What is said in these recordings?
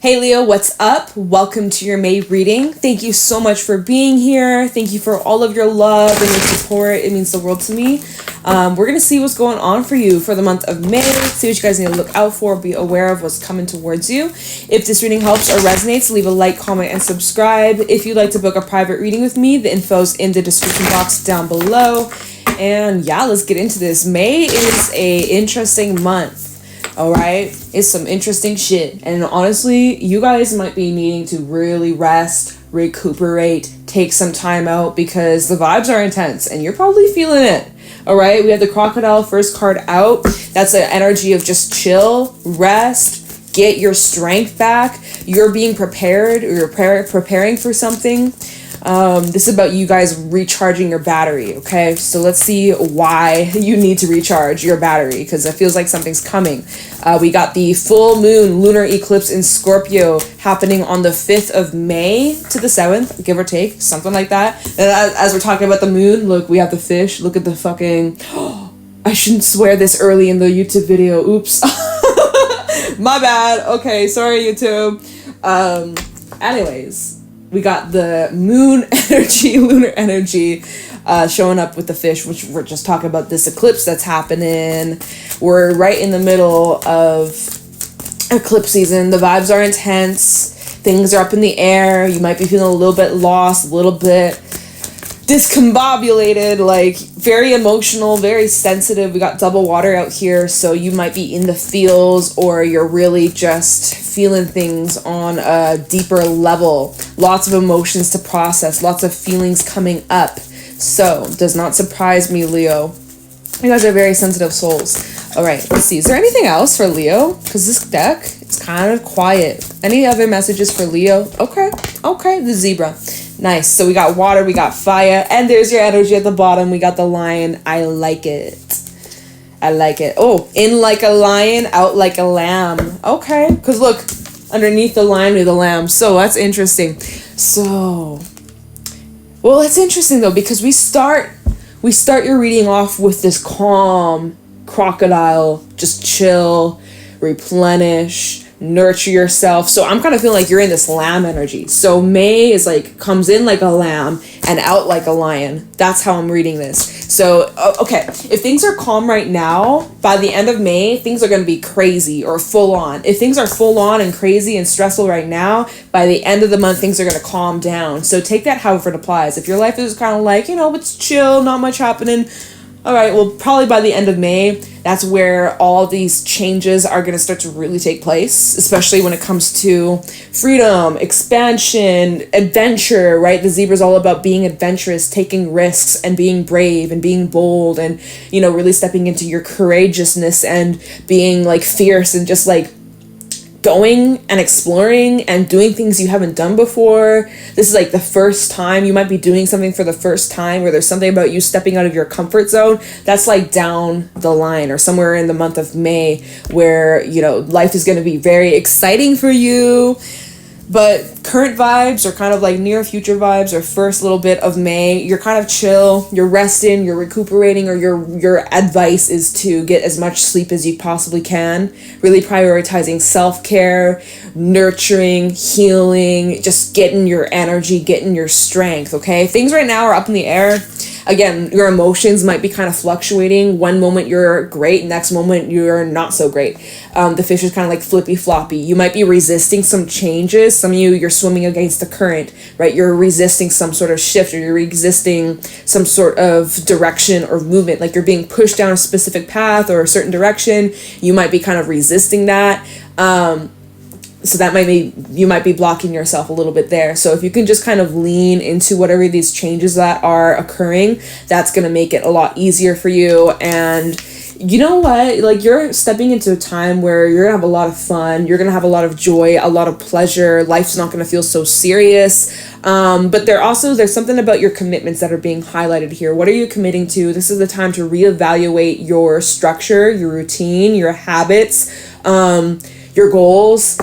Hey Leo, what's up? Welcome to your May reading. Thank you so much for being here. Thank you for all of your love and your support. It means the world to me. We're going to see what's going on for you for the month of May. See what you guys need to look out for. Be aware of what's coming towards you. If this reading helps or resonates, leave a like, comment, and subscribe. If you'd like to book a private reading with me, the info's in the description box down below. And yeah, let's get into this. May is a interesting month. All right, it's some interesting shit, and honestly, you guys might be needing to really rest, recuperate, take some time out because the vibes are intense and you're probably feeling it. All right, we have the crocodile first card out. That's an energy of just chill, rest, get your strength back. You're being prepared, or you're preparing for something. This is about you guys recharging your battery, okay? So let's see why you need to recharge your battery, because it feels like something's coming. We got the full moon lunar eclipse in Scorpio happening on the 5th of May to the 7th, give or take, something like that. And as we're talking about the moon, look, we have the fish. Look at the fucking... I shouldn't swear this early in the YouTube video. Oops. My bad. Okay, sorry, YouTube. Anyways... We got the moon energy, lunar energy, showing up with the fish, which we're just talking about this eclipse that's happening. We're right in the middle of eclipse season. The vibes are intense. Things are up in the air. You might be feeling a little bit lost, a little bit discombobulated, like very emotional, very sensitive. We got double water out here, so you might be in the feels, or you're really just feeling things on a deeper level. Lots of emotions to process, lots of feelings coming up. So does not surprise me, Leo. You guys are very sensitive souls. All right, let's see. Is there anything else for Leo? Because this deck, it's kind of quiet. Any other messages for Leo? Okay, the zebra. Nice. So we got water, we got fire, and there's your energy at the bottom. We got the lion. I like it. Oh, in like a lion, out like a lamb. Okay. Because look, underneath the lion is the lamb. So that's interesting. So, well, that's interesting though, because we start your reading off with this calm crocodile, just chill, replenish, nurture yourself. So I'm kind of feeling like you're in this lamb energy. So May is like, comes in like a lamb and out like a lion. That's how I'm reading this. So, okay, if things are calm right now, by the end of May, things are going to be crazy or full on. If things are full on and crazy and stressful right now, by the end of the month, things are going to calm down. So take that however it applies. If your life is kind of like, it's chill, not much happening, all right, well, probably by the end of May, that's where all these changes are going to start to really take place, especially when it comes to freedom, expansion, adventure, right? The zebra is all about being adventurous, taking risks, and being brave and being bold, and, really stepping into your courageousness and being like fierce and just like going and exploring and doing things you haven't done before. This is like the first time you might be doing something for the first time, where there's something about you stepping out of your comfort zone. That's like down the line or somewhere in the month of May where, life is going to be very exciting for you. But current vibes are kind of like near future vibes, or first little bit of May, you're kind of chill, you're resting, you're recuperating, or your advice is to get as much sleep as you possibly can, really prioritizing self-care, nurturing, healing, just getting your energy, getting your strength, okay? Things right now are up in the air. Again, your emotions might be kind of fluctuating. One moment you're great, next moment you're not so great. The fish is kind of like flippy floppy. You might be resisting some changes. Some of you're swimming against the current, right? You're resisting some sort of shift, or you're resisting some sort of direction or movement. Like you're being pushed down a specific path or a certain direction. You might be kind of resisting that. So that you might be blocking yourself a little bit there. So if you can just kind of lean into whatever these changes that are occurring, that's going to make it a lot easier for you. And you know what? Like, you're stepping into a time where you're going to have a lot of fun. You're going to have a lot of joy, a lot of pleasure. Life's not going to feel so serious. But there's something about your commitments that are being highlighted here. What are you committing to? This is the time to reevaluate your structure, your routine, your habits, your goals,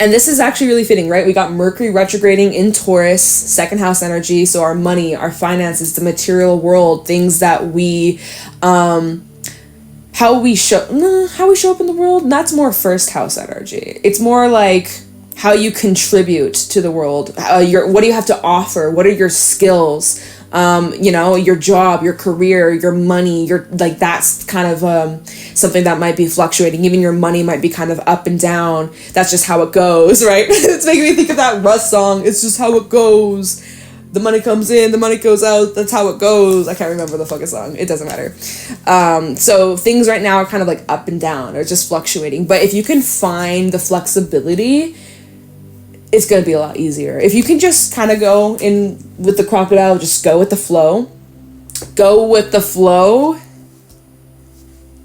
And this is actually really fitting, right? We got Mercury retrograding in Taurus, second house energy. So our money, our finances, the material world, things that we how we show up in the world. That's more first house energy. It's more like how you contribute to the world. What do you have to offer? What are your skills? Your job, your career, your money, that's kind of something that might be fluctuating. Even your money might be kind of up and down. That's just how it goes, right? It's making me think of that Russ song. It's just how it goes. The money comes in, the money goes out. That's how it goes. I can't remember the fucking song. It doesn't matter. So things right now are kind of like up and down, or just fluctuating. But if you can find the flexibility, it's going to be a lot easier. If you can just kind of go in with the crocodile, just go with the flow. Go with the flow.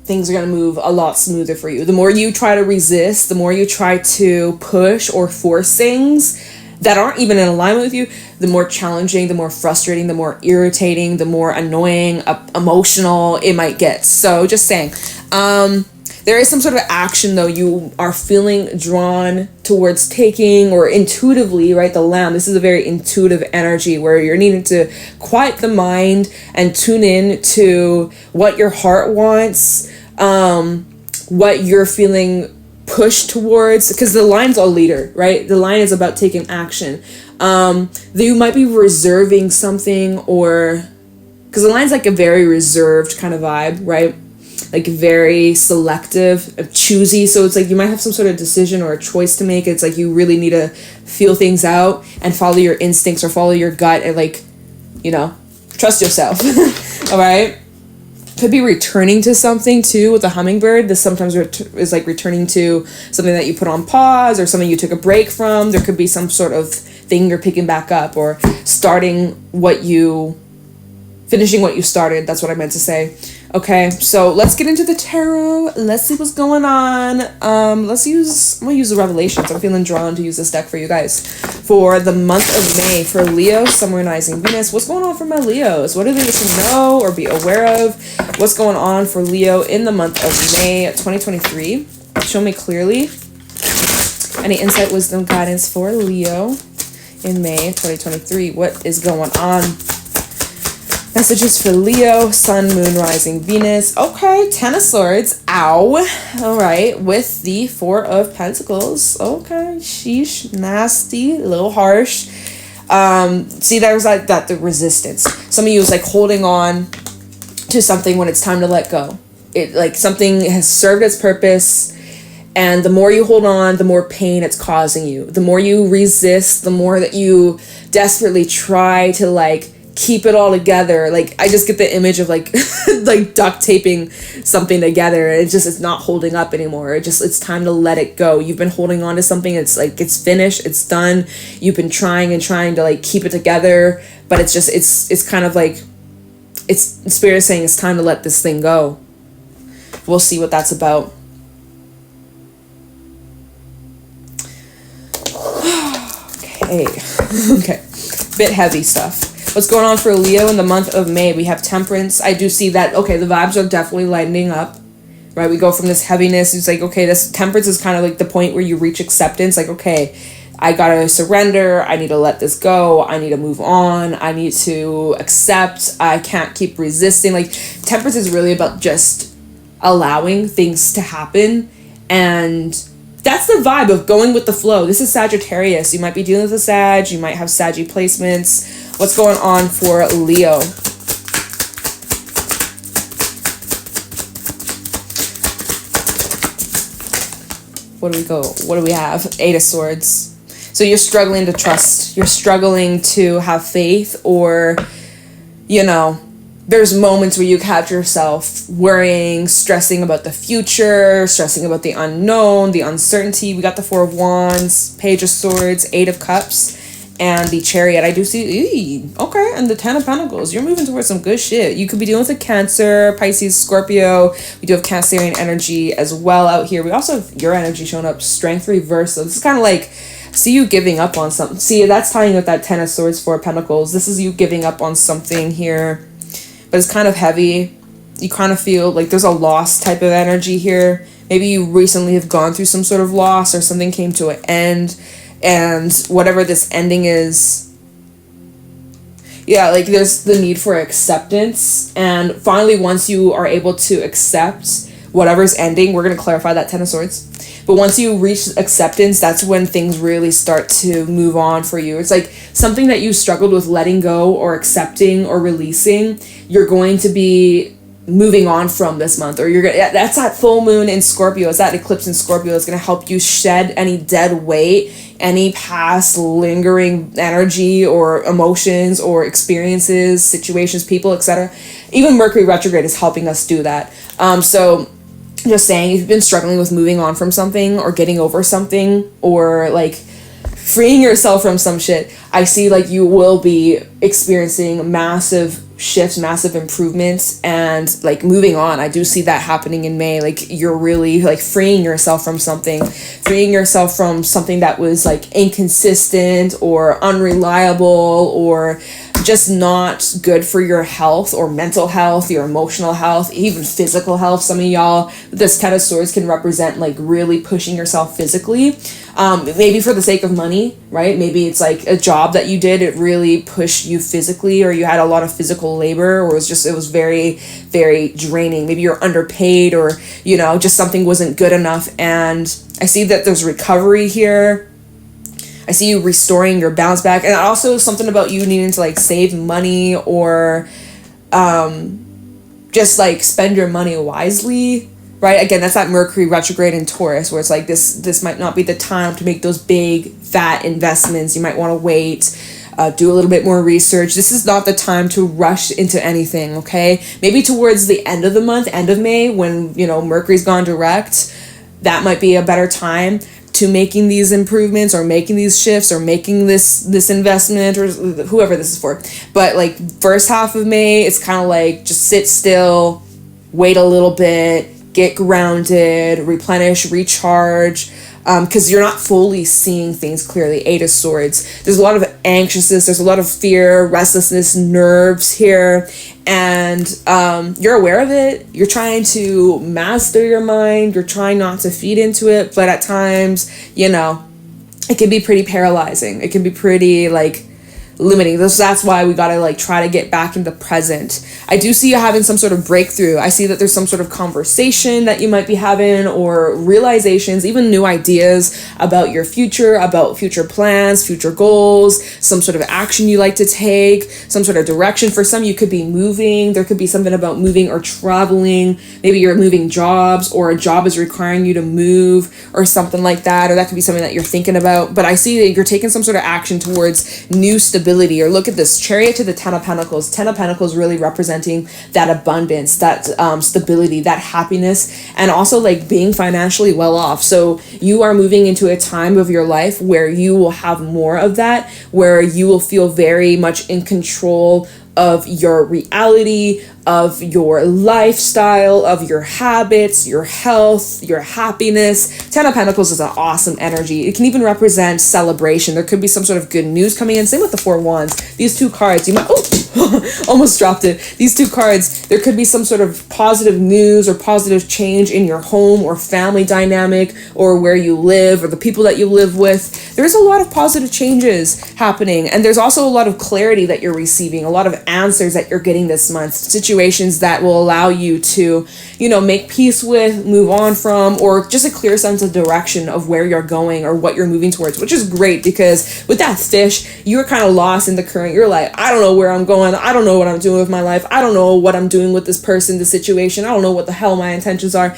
Things are going to move a lot smoother for you. The more you try to resist, the more you try to push or force things that aren't even in alignment with you, the more challenging, the more frustrating, the more irritating, the more annoying, emotional it might get. So just saying, there is some sort of action though you are feeling drawn towards taking, or intuitively, right? The Lamb, this is a very intuitive energy where you're needing to quiet the mind and tune in to what your heart wants, what you're feeling push towards, because the line's a leader, right? The line is about taking action. You might be reserving something, or because the line's like a very reserved kind of vibe, right? Like very selective, choosy. So it's like you might have some sort of decision or a choice to make. It's like you really need to feel things out and follow your instincts or follow your gut and trust yourself. All right. Could be returning to something too with a hummingbird. This sometimes is like returning to something that you put on pause or something you took a break from. There could be some sort of thing you're picking back up, or finishing what you started. That's what I meant to say. Okay, so let's get into the tarot. Let's see what's going on. I'm gonna use the Revelations. I'm feeling drawn to use this deck for you guys. For the month of May, for Leo, Sun, Moon, Rising, Venus. What's going on for my Leos? What do they need to know or be aware of? What's going on for Leo in the month of May 2023? Show me clearly. Any insight, wisdom, guidance for Leo in May 2023. What is going on? Messages for Leo, Sun, Moon, Rising, Venus. Okay, Ten of Swords. Ow. All right, with the Four of Pentacles. Okay, sheesh, nasty, a little harsh. See, there's like that the resistance. Some of you is like holding on to something when it's time to let go. It like something has served its purpose, and the more you hold on, the more pain it's causing you. The more you resist, the more that you desperately try to like keep it all together. Like I just get the image of like like duct taping something together, and it's not holding up anymore. It's time to let it go. You've been holding on to something, it's like it's finished, it's done. You've been trying to like keep it together, but it's kind of like it's Spirit saying it's time to let this thing go. We'll see what that's about. Okay. Bit heavy stuff. What's going on for Leo in the month of May? We have Temperance. I do see that, okay, the vibes are definitely lightening up, right? We go from this heaviness. It's like, okay, this Temperance is kind of like the point where you reach acceptance. Like, okay, I gotta surrender. I need to let this go. I need to move on. I need to accept. I can't keep resisting. Like, Temperance is really about just allowing things to happen, and that's the vibe of going with the flow. This is Sagittarius. You might be dealing with a Sag. You might have Saggy placements. What's going on for Leo? What do we have? Eight of Swords. So you're struggling to trust. You're struggling to have faith, or, there's moments where you catch yourself worrying, stressing about the future, stressing about the unknown, the uncertainty. We got the Four of Wands, Page of Swords, Eight of Cups, and the Chariot. I do see, okay, and the Ten of Pentacles. You're moving towards some good shit. You could be dealing with a Cancer, Pisces, Scorpio. We do have Cancerian energy as well out here. We also have your energy showing up, Strength reverse. So this is kind of like, see you giving up on something. See, that's tying with that Ten of Swords, Four of Pentacles. This is you giving up on something here. But it's kind of heavy. You kind of feel like there's a loss type of energy here. Maybe you recently have gone through some sort of loss, or something came to an end, and whatever this ending is, yeah, like there's the need for acceptance. And finally, once you are able to accept whatever's ending, we're going to clarify that 10 of swords. But once you reach acceptance, that's when things really start to move on for you. It's like something that you struggled with letting go or accepting or releasing, you're going to be moving on from this month, or that's that full moon in Scorpio, it's that eclipse in Scorpio is going to help you shed any dead weight, any past lingering energy or emotions or experiences, situations, people, etc. Even Mercury retrograde is helping us do that. So just saying, if you've been struggling with moving on from something or getting over something or like freeing yourself from some shit, I see like you will be experiencing massive shifts, massive improvements, and like moving on. I do see that happening in May. Like you're really like freeing yourself from something that was like inconsistent or unreliable or just not good for your health or mental health, your emotional health, even physical health. Some of y'all, this 10 of swords can represent like really pushing yourself physically, maybe for the sake of money, right? Maybe it's like a job that you did, it really pushed you physically, or you had a lot of physical labor, or it was very, very draining. Maybe you're underpaid, or just something wasn't good enough. And I see that there's recovery here. I see you restoring your bounce back, and also something about you needing to like save money or just like spend your money wisely, right? Again, that's that Mercury retrograde in Taurus, where it's like this might not be the time to make those big fat investments. You might want to wait, do a little bit more research. This is not the time to rush into anything, okay? Maybe towards the end of the month, end of May, when Mercury's gone direct, that might be a better time to making these improvements or making these shifts or making this investment, or whoever this is for. But like first half of May, it's kind of like just sit still, wait a little bit, get grounded, replenish, recharge, because you're not fully seeing things clearly. 8 of swords. There's a lot of anxiousness. There's a lot of fear, restlessness, nerves here. And you're aware of it. You're trying to master your mind. You're trying not to feed into it. But at times, it can be pretty paralyzing. It can be pretty like limiting. That's why we gotta like try to get back in the present. I do see you having some sort of breakthrough. I see that there's some sort of conversation that you might be having, or realizations, even new ideas about your future, about future plans, future goals, some sort of action you like to take, some sort of direction. For some, you could be moving. There could be something about moving or traveling. Maybe you're moving jobs, or a job is requiring you to move, or something like that. Or that could be something that you're thinking about. But I see that you're taking some sort of action towards new stability. Or look at this, Chariot to the 10 of Pentacles. 10 of Pentacles really representing that abundance, that stability, that happiness, and also like being financially well off. So you are moving into a time of your life where you will have more of that, where you will feel very much in control of your reality, of your lifestyle, of your habits, your health, your happiness. 10 of Pentacles is an awesome energy. It can even represent celebration. There could be some sort of good news coming in. Same with the 4 wands. These 2 cards, you might, almost dropped it. These 2 cards, there could be some sort of positive news or positive change in your home or family dynamic, or where you live, or the people that you live with. There's a lot of positive changes happening. And there's also a lot of clarity that you're receiving, a lot of answers that you're getting this month, situations that will allow you to, make peace with, move on from, or just a clear sense of direction of where you're going or what you're moving towards, which is great, because with that fish, you're kind of lost in the current. You're like, I don't know where I'm going. I don't know what I'm doing with my life. I don't know what I'm doing with this person, this situation. I don't know what the hell my intentions are.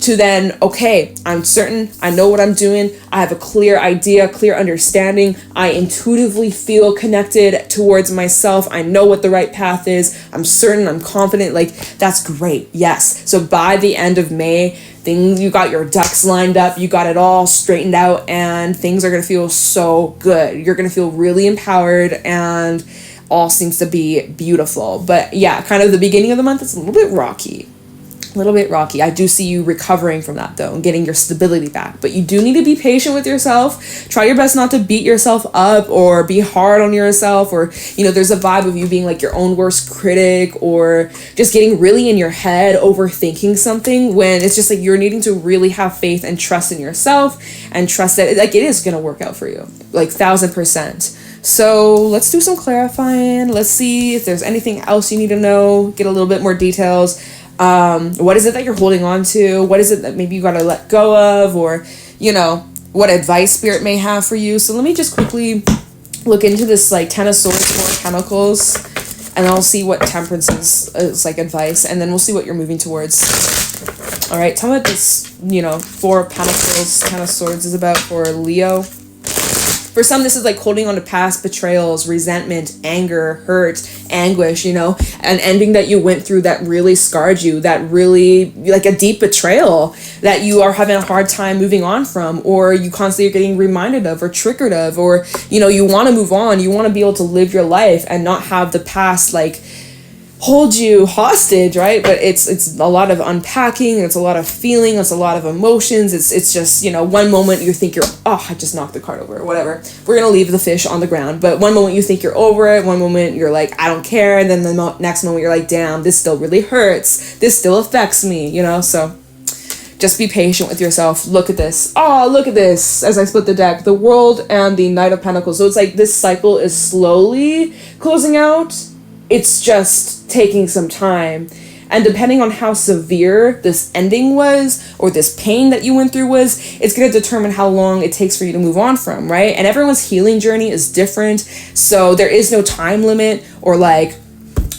To then, okay, I'm certain, I know what I'm doing, I have a clear idea, clear understanding, I intuitively feel connected towards myself, I know what the right path is, I'm certain, I'm confident, like, that's great, yes. So by the end of May, you got your ducks lined up, you got it all straightened out, and things are gonna feel so good. You're gonna feel really empowered, and all seems to be beautiful. But yeah, kind of the beginning of the month, it's a little bit rocky. I do see you recovering from that though, and getting your stability back. But you do need to be patient with yourself. Try your best not to beat yourself up or be hard on yourself, or there's a vibe of you being like your own worst critic, or just getting really in your head overthinking something, when it's just like you're needing to really have faith and trust in yourself, and trust that like it is going to work out for you, like 1000%. So let's do some clarifying. Let's see if there's anything else you need to know, get a little bit more details. What is it that you're holding on to? What is it that maybe you got to let go of? Or, you know, what advice spirit may have for you. So let me just quickly look into this, like, Ten of Swords, Four of Pentacles, and I'll see what Temperance is like advice, and then we'll see what you're moving towards. All right, tell me what this, you know, Four of Pentacles, Ten of Swords is about for Leo. For some, this is like holding on to past betrayals, resentment, anger, hurt, anguish, you know, an ending that you went through that really scarred you, that really, like a deep betrayal that you are having a hard time moving on from, or you constantly are getting reminded of or triggered of, or, you know, you want to move on, you want to be able to live your life and not have the past, like, hold you hostage, right? But it's a lot of unpacking, it's a lot of feeling, it's a lot of emotions. It's just, you know, one moment you think you're, oh, I just knocked the card over or whatever. We're gonna leave the fish on the ground. But one moment you think you're over it, one moment you're like, I don't care, and then the next moment you're like, damn, this still really hurts, this still affects me, you know. So just be patient with yourself. Look at this. Oh, look at this. As I split the deck, the World and the Knight of Pentacles. So it's like this cycle is slowly closing out. It's just taking some time. And depending on how severe this ending was, or this pain that you went through was, it's going to determine how long it takes for you to move on from, right? And everyone's healing journey is different. So there is no time limit, or like,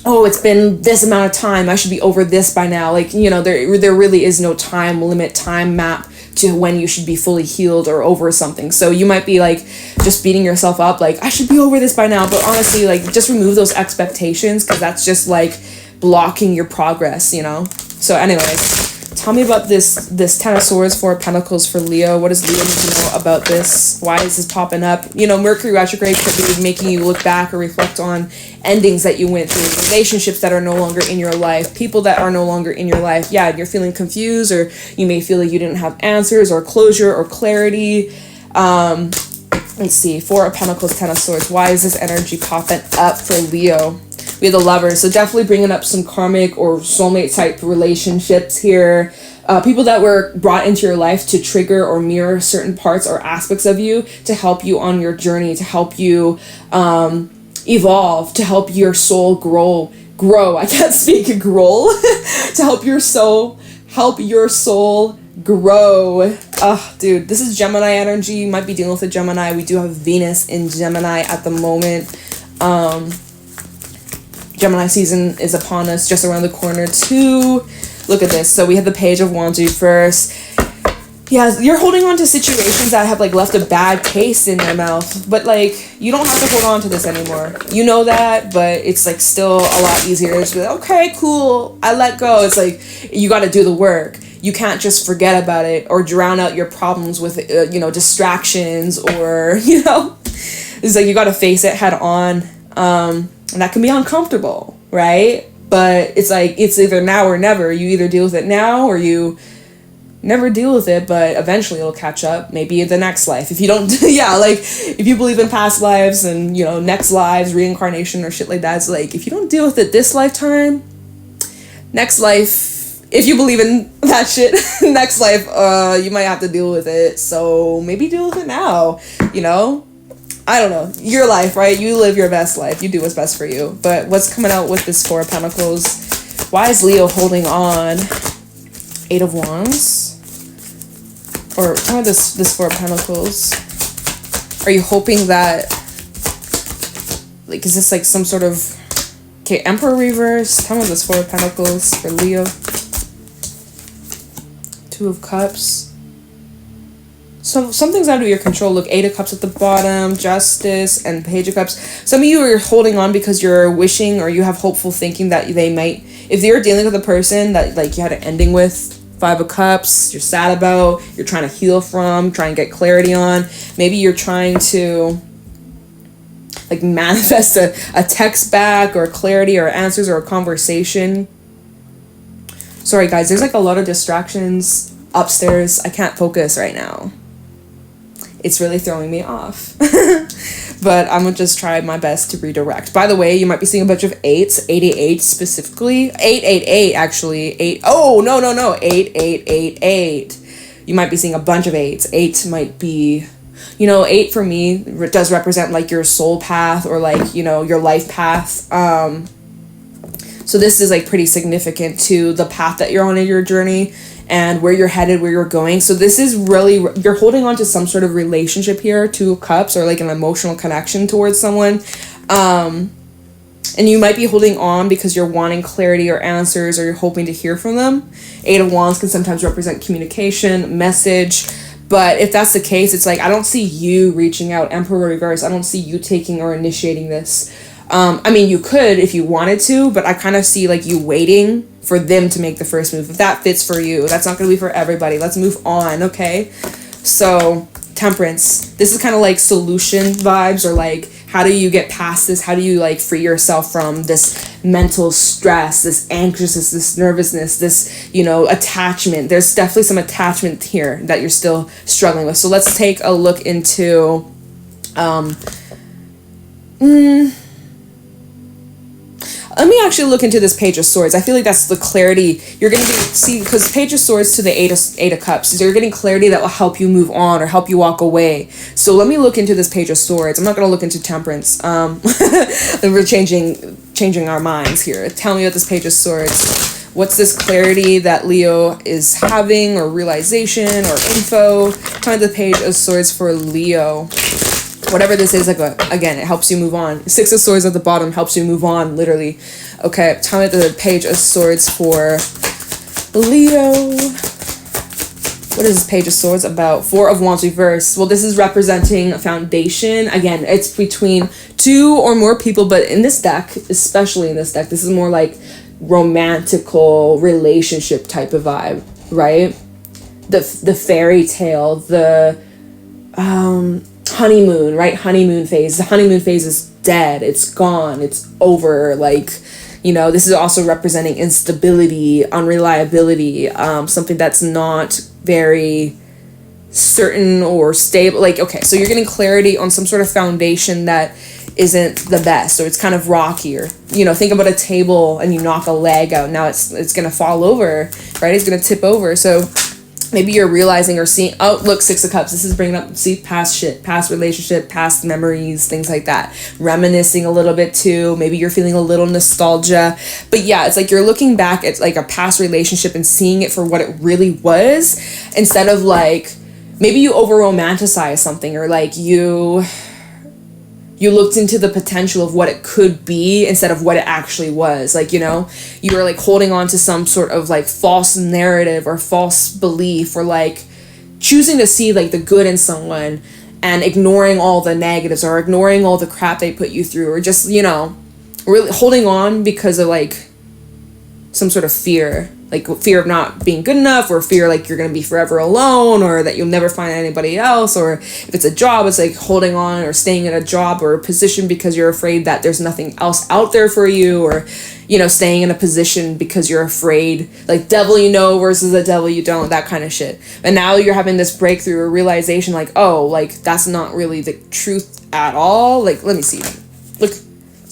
oh, it's been this amount of time, I should be over this by now. Like, you know, there really is no time limit, time map to when you should be fully healed or over something. So you might be like just beating yourself up like, I should be over this by now, but honestly, like, just remove those expectations, because that's just like blocking your progress, you know. So anyways, tell me about this Ten of Swords, Four of Pentacles for Leo. What does Leo need to know about this? Why is this popping up? You know, Mercury retrograde could be making you look back or reflect on endings that you went through, relationships that are no longer in your life, people that are no longer in your life. Yeah, you're feeling confused, or you may feel like you didn't have answers or closure or clarity. Let's see, Four of Pentacles, Ten of Swords. Why is this energy popping up for Leo? We have the Lovers, so definitely bringing up some karmic or soulmate type relationships here. People that were brought into your life to trigger or mirror certain parts or aspects of you to help you on your journey, to help you evolve, to help your soul grow. I can't speak, grow. To help your soul grow. Dude, this is Gemini energy. You might be dealing with a Gemini. We do have Venus in Gemini at the moment. Gemini season is upon us, just around the corner too. Look at this. So we have the Page of Wands reverse. Yeah, you're holding on to situations that have like left a bad taste in your mouth, but like you don't have to hold on to this anymore. You know that, but it's like still a lot easier to just be like, okay, cool, I let go. It's like you got to do the work. You can't just forget about it or drown out your problems with distractions, or it's like you got to face it head on. And that can be uncomfortable, right? But it's like, it's either now or never. You either deal with it now or you never deal with it, but eventually it'll catch up. Maybe in the next life. If you don't, if you believe in past lives and, next lives, reincarnation or shit like that, it's like, if you don't deal with it this lifetime, next life, if you believe in that shit, next life, you might have to deal with it. So maybe deal with it now, I don't know. Your life, right? You live your best life. You do what's best for you. But what's coming out with this Four of Pentacles? Why is Leo holding on? Eight of Wands? Or this Four of Pentacles? Are you hoping that, like, is this like some sort of, okay, Emperor reverse? Tell me this Four of Pentacles for Leo. Two of Cups. So something's out of your control. Look, Eight of Cups at the bottom, Justice, and Page of Cups. Some of you are holding on because you're wishing or you have hopeful thinking that they might, if you're dealing with a person that like you had an ending with, Five of Cups, you're sad about, you're trying to heal from, trying to get clarity on. Maybe you're trying to like manifest a text back or clarity or answers or a conversation. Sorry guys, there's like a lot of distractions upstairs. I can't focus right now. It's really throwing me off. But I'm going to just try my best to redirect. By the way, you might be seeing a bunch of 8s. 88 specifically. 888 actually. 8. Oh, no. 8888. You might be seeing a bunch of 8s. 8 might be, 8 for me does represent like your soul path or like, your life path. So So this is like pretty significant to the path that you're on in your journey and where you're headed, where you're going. So this is really, you're holding on to some sort of relationship here, 2 of Cups, or like an emotional connection towards someone. And you might be holding on because you're wanting clarity or answers, or you're hoping to hear from them. 8 of Wands can sometimes represent communication, message. But if that's the case, it's like, I don't see you reaching out. Emperor reverse. I don't see you taking or initiating this. I mean, you could if you wanted to, but I kind of see like you waiting for them to make the first move. If that fits for you, that's not going to be for everybody. Let's move on, okay? So, Temperance. This is kind of like solution vibes, or like, how do you get past this? How do you like free yourself from this mental stress, this anxiousness, this nervousness, this, you know, attachment? There's definitely some attachment here that you're still struggling with. So let's take a look into, let me actually look into this Page of Swords. I feel like that's the clarity you're going to see, because Page of Swords to the Eight of Cups. So you're getting clarity that will help you move on or help you walk away. So let me look into this Page of Swords. I'm not going to look into Temperance. We're changing our minds here. Tell me about this Page of Swords. What's this clarity that Leo is having, or realization, or info? Tell me the Page of Swords for Leo. Whatever this is, like, again, it helps you move on. 6 of Swords at the bottom helps you move on, literally. Okay, tell me the Page of Swords for Leo. What is this Page of Swords about? 4 of Wands reversed. Well, this is representing a foundation. Again, it's between 2 or more people, but in this deck, especially in this deck, this is more like romantical relationship type of vibe, right? The fairy tale, the honeymoon, right? Honeymoon phase. The honeymoon phase is dead. It's gone. It's over. Like, you know, this is also representing instability, unreliability, something that's not very certain or stable. Like, okay, so you're getting clarity on some sort of foundation that isn't the best, so it's kind of rockier. You know, think about a table and you knock a leg out. Now it's gonna fall over, right? It's gonna tip over. So maybe you're realizing or seeing, oh, look, 6 of Cups. This is bringing up, see, past shit, past relationship, past memories, things like that. Reminiscing a little bit too. Maybe you're feeling a little nostalgia. But yeah, it's like you're looking back at like a past relationship and seeing it for what it really was, instead of like, maybe you over-romanticize something, or like you looked into the potential of what it could be instead of what it actually was. Like, you know, you were like holding on to some sort of like false narrative or false belief, or like choosing to see like the good in someone and ignoring all the negatives, or ignoring all the crap they put you through, or just, you know, really holding on because of like some sort of fear, like fear of not being good enough, or fear like you're going to be forever alone, or that you'll never find anybody else. Or if it's a job, it's like holding on or staying in a job or a position because you're afraid that there's nothing else out there for you, or, you know, staying in a position because you're afraid, like devil you know versus the devil you don't, that kind of shit. And now you're having this breakthrough or realization, like, oh, like that's not really the truth at all. Like, let me see. Look.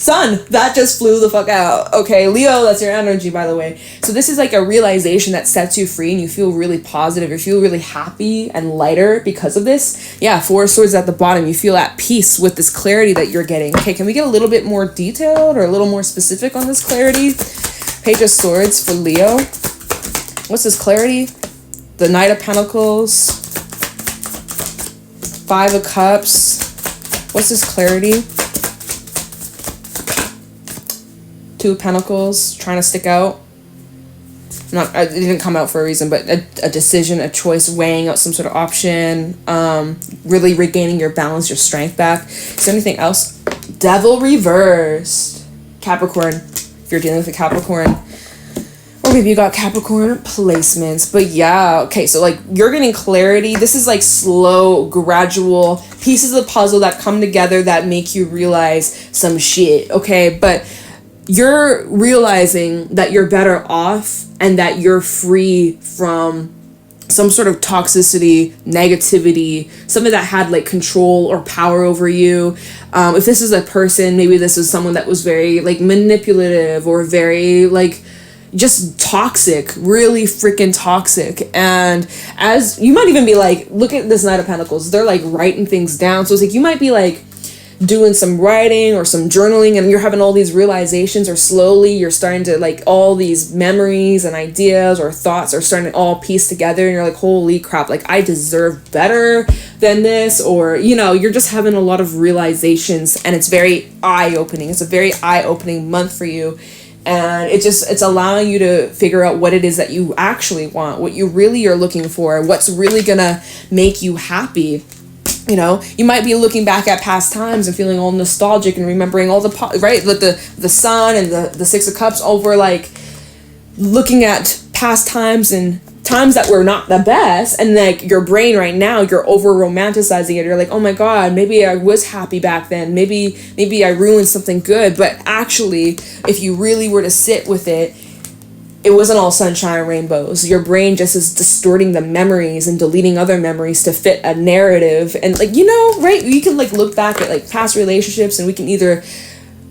Sun, that just flew the fuck out. Okay, Leo, that's your energy, by the way. So this is like a realization that sets you free, and you feel really positive. You feel really happy and lighter because of this. Yeah, 4 of Swords at the bottom. You feel at peace with this clarity that you're getting. Okay, can we get a little bit more detailed or a little more specific on this clarity? Page of Swords for Leo. What's this clarity? The Knight of Pentacles. 5 of Cups. What's this clarity? 2 of Pentacles, trying to stick out. It didn't come out for a reason, but a decision, a choice, weighing out some sort of option, really regaining your balance, your strength back. Is there anything else? Devil reversed. Capricorn, if you're dealing with a Capricorn. Or maybe you got Capricorn placements. But yeah, okay, so like you're getting clarity. This is like slow, gradual pieces of the puzzle that come together that make you realize some shit, okay? But you're realizing that you're better off and that you're free from some sort of toxicity, negativity, something that had like control or power over you. If this is a person, maybe this is someone that was very like manipulative, or very like just toxic, really freaking toxic. And as you might even be like, look at this Knight of Pentacles, they're like writing things down. So it's like you might be like doing some writing or some journaling and you're having all these realizations, or slowly you're starting to like all these memories and ideas or thoughts are starting to all piece together and you're like, holy crap, like I deserve better than this, or you know, you're just having a lot of realizations and it's very eye-opening. It's a very eye-opening month for you. And it's allowing you to figure out what it is that you actually want, what you really are looking for, what's really gonna make you happy. You know, you might be looking back at past times and feeling all nostalgic and remembering all the right, like the sun and the Six of Cups, over like looking at past times and times that were not the best, and like your brain right now, you're over romanticizing it. You're like, oh my god, maybe I was happy back then, maybe I ruined something good. But actually, if you really were to sit with it, it wasn't all sunshine and rainbows. Your brain just is distorting the memories and deleting other memories to fit a narrative. And like, you know, right, we can like look back at like past relationships and we can either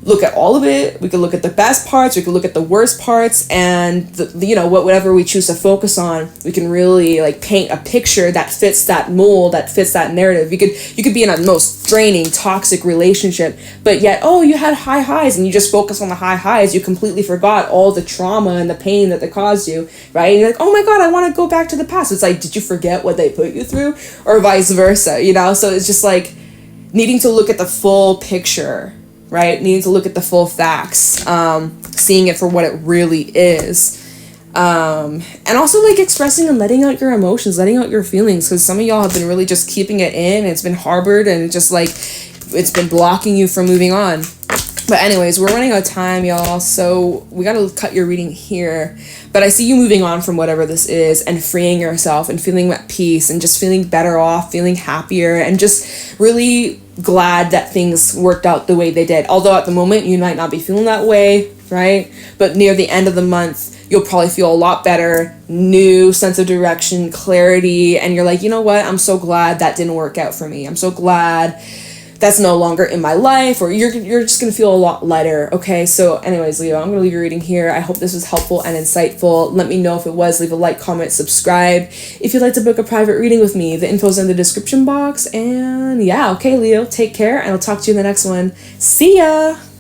look at all of it, we could look at the best parts, we could look at the worst parts, and you know, whatever we choose to focus on, we can really like paint a picture that fits that mold, that fits that narrative. You could be in a most draining, toxic relationship, but yet, oh, you had high highs and you just focus on the high highs. You completely forgot all the trauma and the pain that they caused you, right? And you're like, oh my god, I want to go back to the past. It's like, did you forget what they put you through? Or vice versa, you know? So it's just like needing to look at the full picture, right? Needing to look at the full facts, seeing it for what it really is. And also like expressing and letting out your emotions, letting out your feelings, because some of y'all have been really just keeping it in, and it's been harbored, and it's just like, it's been blocking you from moving on. But anyways, we're running out of time, y'all, so we gotta cut your reading here. But I see you moving on from whatever this is and freeing yourself and feeling at peace and just feeling better off, feeling happier, and just really glad that things worked out the way they did. Although at the moment you might not be feeling that way, right? But near the end of the month, you'll probably feel a lot better, new sense of direction, clarity, and you're like, you know what? I'm so glad that didn't work out for me. I'm so glad that's no longer in my life, or you're just going to feel a lot lighter, okay? So anyways, Leo, I'm going to leave your reading here. I hope this was helpful and insightful. Let me know if it was. Leave a like, comment, subscribe. If you'd like to book a private reading with me, the info's in the description box. And yeah, okay, Leo, take care, and I'll talk to you in the next one. See ya!